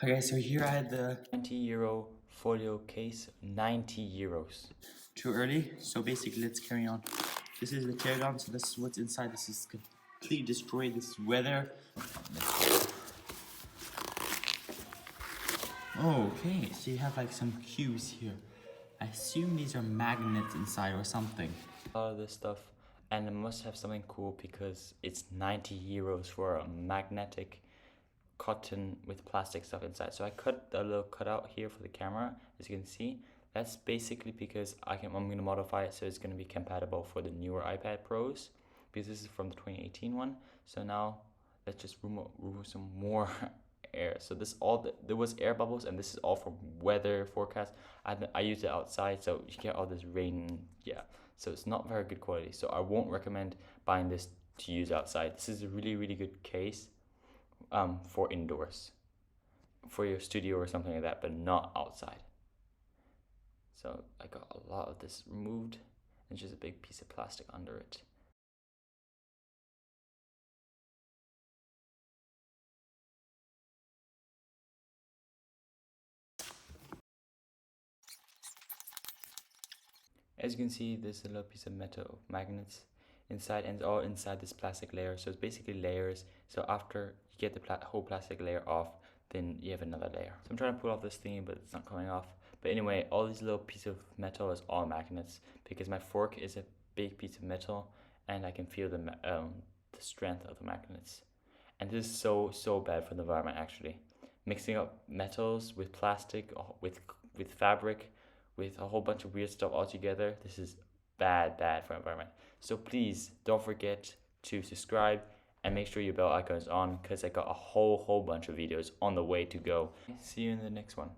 Okay, so here I had the €90 folio case, €90. too early. So basically, let's carry on. This is the teardown. So this is what's inside. This is completely destroyed. This is weather. Oh, okay. So you have like some cues here. I assume these are magnets inside or something. A lot of this stuff, and it must have something cool because it's €90 for a magnetic cotton with plastic stuff inside. So I cut a little cutout here for the camera, as you can see. That's basically because I'm going to modify it so it's going to be compatible for the newer iPad Pros, because this is from the 2018 one. So now let's just remove some more air. So this there was air bubbles, and this is all from weather forecast. I used it outside, so you get all this rain. Yeah, so it's not very good quality. So I won't recommend buying this to use outside. This is a really good case for indoors, for your studio or something like that, but not outside. So I got a lot of this removed, and just a big piece of plastic under it. As you can see, there's a little piece of metal magnets inside, and it's all inside this plastic layer. So it's basically layers. So after you get the whole plastic layer off, then you have another layer. So I'm trying to pull off this thingy, but it's not coming off. But anyway, all these little pieces of metal is all magnets, because my fork is a big piece of metal, and I can feel the strength of the magnets. And this is so bad for the environment, actually. Mixing up metals with plastic, with fabric, with a whole bunch of weird stuff all together. This is bad for environment. So please don't forget to subscribe and make sure your bell icon is on, because I got a whole bunch of videos on the way to go. See you in the next one.